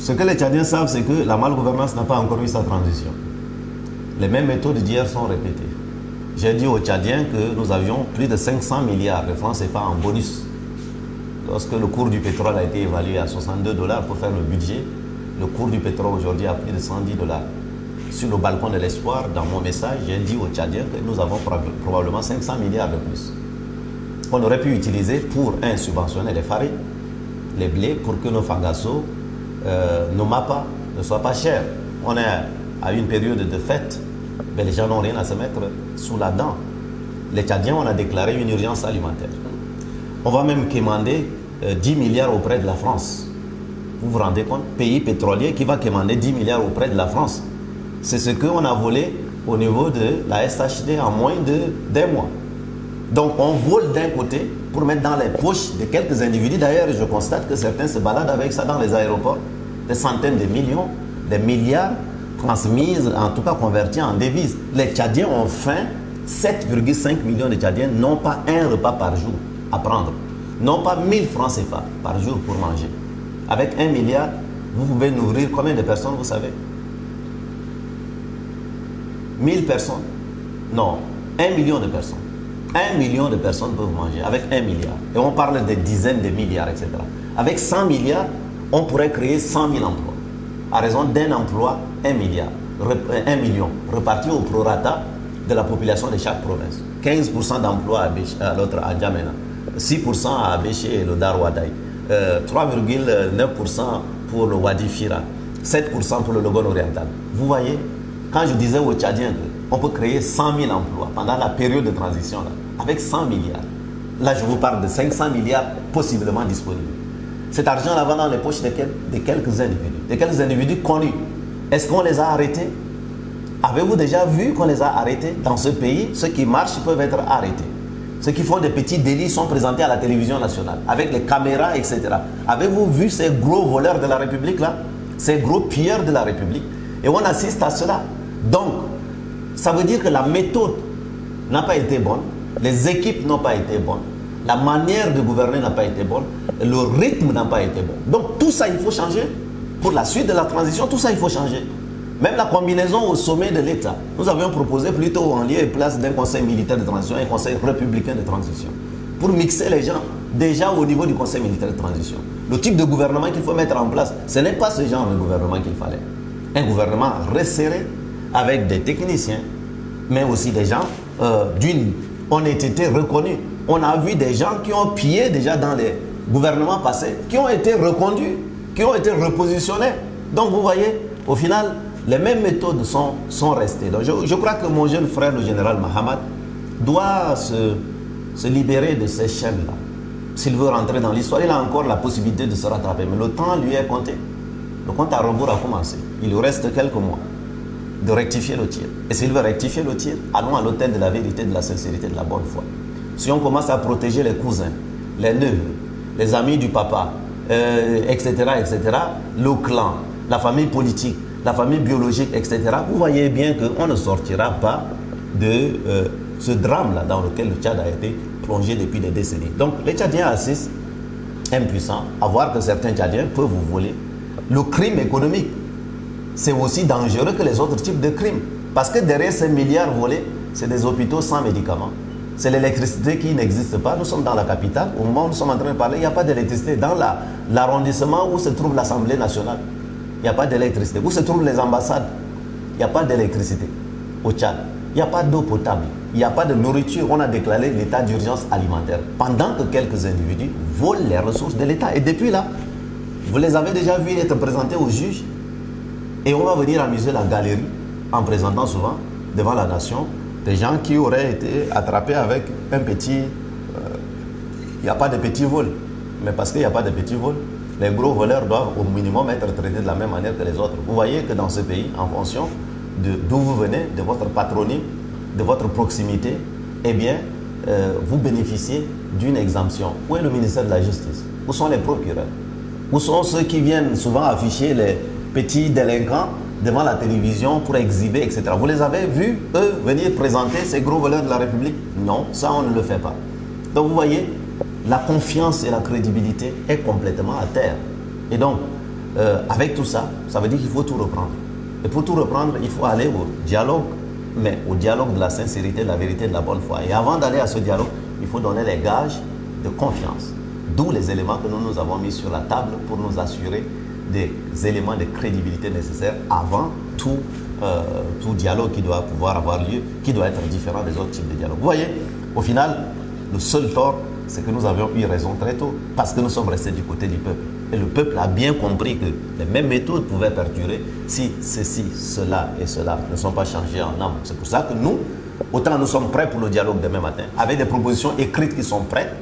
Ce que les Tchadiens savent, c'est que la malgouvernance n'a pas encore eu sa transition. Les mêmes méthodes d'hier sont répétées. J'ai dit aux Tchadiens que nous avions plus de 500 milliards de francs CFA en bonus. Lorsque le cours du pétrole a été évalué à 62 $ pour faire le budget, le cours du pétrole aujourd'hui a plus de 110 $. Sur le balcon de l'espoir, dans mon message, j'ai dit aux Tchadiens que nous avons probablement 500 milliards de plus. On aurait pu utiliser pour, subventionner les farines, les blés, pour que nos fangassos, nos mapas ne soient pas chers. On est à une période de fête, mais les gens n'ont rien à se mettre sous la dent. Les Tchadiens, on a déclaré une urgence alimentaire. On va même quémander 10 milliards auprès de la France. Vous vous rendez compte? Pays pétrolier qui va quémander 10 milliards auprès de la France. C'est ce qu'on a volé au niveau de la SHD en moins d'un mois. Donc on vole d'un côté pour mettre dans les poches de quelques individus. D'ailleurs, je constate que certains se baladent avec ça dans les aéroports. Des centaines de millions, des milliards transmises, en tout cas convertis en devises. Les Tchadiens ont faim. 7,5 millions de Tchadiens n'ont pas un repas par jour à prendre. N'ont pas 1000 francs CFA par jour pour manger. Avec 1 milliard, vous pouvez nourrir combien de personnes, vous savez? 1000 personnes? Non, 1 million de personnes. 1 million de personnes peuvent manger avec 1 milliard. Et on parle de dizaines de milliards, etc. Avec 100 milliards, on pourrait créer 100 000 emplois. À raison d'un emploi, 1 milliard. 1 million, reparti au prorata de la population de chaque province. 15% d'emplois à l'autre, à N'Djamena. 6% à Abéché et le Darwadai. 3,9% pour le Wadi Fira. 7% pour le Logone oriental. Vous voyez, quand je disais aux Tchadiens qu'on peut créer 100 000 emplois pendant la période de transition, là, avec 100 milliards. Là, je vous parle de 500 milliards possiblement disponibles. Cet argent-là va dans les poches de quelques individus. De quelques individus connus. Est-ce qu'on les a arrêtés? Avez-vous déjà vu qu'on les a arrêtés dans ce pays? Ceux qui marchent peuvent être arrêtés. Ceux qui font des petits délits sont présentés à la télévision nationale, avec les caméras, etc. Avez-vous vu ces gros voleurs de la République là? Ces gros pilleurs de la République? Et on assiste à cela. Donc, ça veut dire que la méthode n'a pas été bonne, les équipes n'ont pas été bonnes, la manière de gouverner n'a pas été bonne, le rythme n'a pas été bon. Donc tout ça, il faut changer. Pour la suite de la transition, tout ça, il faut changer. Même la combinaison au sommet de l'État. Nous avions proposé plutôt en lieu et place d'un conseil militaire de transition et un conseil républicain de transition. Pour mixer les gens, déjà au niveau du conseil militaire de transition. Le type de gouvernement qu'il faut mettre en place, ce n'est pas ce genre de gouvernement qu'il fallait. Un gouvernement resserré, avec des techniciens, mais aussi des gens d'une honnêteté reconnue. On a vu des gens qui ont pillé déjà dans les gouvernements passés, qui ont été reconduits, qui ont été repositionnés. Donc vous voyez, au final, les mêmes méthodes sont restées. Donc je crois que mon jeune frère, le général Mahamad, doit se libérer de ces chaînes-là. S'il veut rentrer dans l'histoire, il a encore la possibilité de se rattraper. Mais le temps lui est compté. Le compte à rebours a commencé. Il lui reste quelques mois de rectifier le tir. Et s'il veut rectifier le tir, allons à l'autel de la vérité, de la sincérité, de la bonne foi. Si on commence à protéger les cousins, les neveux, les amis du papa, etc., le clan, la famille politique, la famille biologique, etc., vous voyez bien qu'on ne sortira pas de ce drame-là dans lequel le Tchad a été plongé depuis des décennies. Donc les Tchadiens assistent, impuissants, à voir que certains Tchadiens peuvent vous voler. Le crime économique, c'est aussi dangereux que les autres types de crimes. Parce que derrière ces milliards volés, c'est des hôpitaux sans médicaments. C'est l'électricité qui n'existe pas. Nous sommes dans la capitale. Au moment où nous sommes en train de parler, il n'y a pas d'électricité. Dans l'arrondissement où se trouve l'Assemblée nationale, il n'y a pas d'électricité. Où se trouvent les ambassades, il n'y a pas d'électricité. Au Tchad, il n'y a pas d'eau potable. Il n'y a pas de nourriture. On a déclaré l'état d'urgence alimentaire. Pendant que quelques individus volent les ressources de l'État. Et depuis là, vous les avez déjà vus être présentés aux juges. Et on va venir amuser la galerie en présentant souvent devant la nation des gens qui auraient été attrapés avec un petit... Il n'y a pas de petit vol. Mais parce qu'il n'y a pas de petit vol, les gros voleurs doivent au minimum être traités de la même manière que les autres. Vous voyez que dans ce pays, en fonction d'où vous venez, de votre patronyme, de votre proximité, eh bien, vous bénéficiez d'une exemption. Où est le ministère de la Justice? Où sont les procureurs? Où sont ceux qui viennent souvent afficher les petits délinquants devant la télévision pour exhiber, etc. Vous les avez vus, eux, venir présenter ces gros voleurs de la République? Non, ça on ne le fait pas. Donc vous voyez, la confiance et la crédibilité est complètement à terre. Et donc, avec tout ça, ça veut dire qu'il faut tout reprendre. Et pour tout reprendre, il faut aller au dialogue, mais au dialogue de la sincérité, de la vérité, de la bonne foi. Et avant d'aller à ce dialogue, il faut donner les gages de confiance. D'où les éléments que nous avons mis sur la table pour nous assurer des éléments de crédibilité nécessaires avant tout dialogue qui doit pouvoir avoir lieu, qui doit être différent des autres types de dialogue. Vous voyez, au final, le seul tort, c'est que nous avions eu raison très tôt, parce que nous sommes restés du côté du peuple. Et le peuple a bien compris que les mêmes méthodes pouvaient perdurer si ceci, cela et cela ne sont pas changés en âme. C'est pour ça que nous, autant nous sommes prêts pour le dialogue demain matin, avec des propositions écrites qui sont prêtes,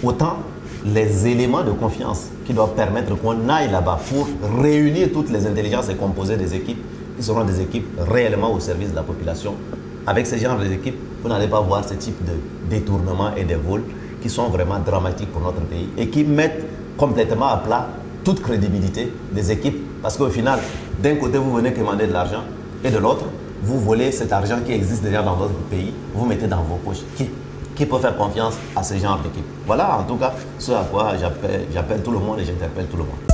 autant les éléments de confiance qui doivent permettre qu'on aille là-bas pour réunir toutes les intelligences et composer des équipes qui seront des équipes réellement au service de la population. Avec ce genre d'équipes, vous n'allez pas voir ce type de détournement et de vols qui sont vraiment dramatiques pour notre pays et qui mettent complètement à plat toute crédibilité des équipes. Parce qu'au final, d'un côté, vous venez commander de l'argent et de l'autre, vous volez cet argent qui existe déjà dans votre pays, vous mettez dans vos poches. Qui peut faire confiance à ce genre d'équipe? Voilà en tout cas ce à quoi j'appelle tout le monde et j'interpelle tout le monde.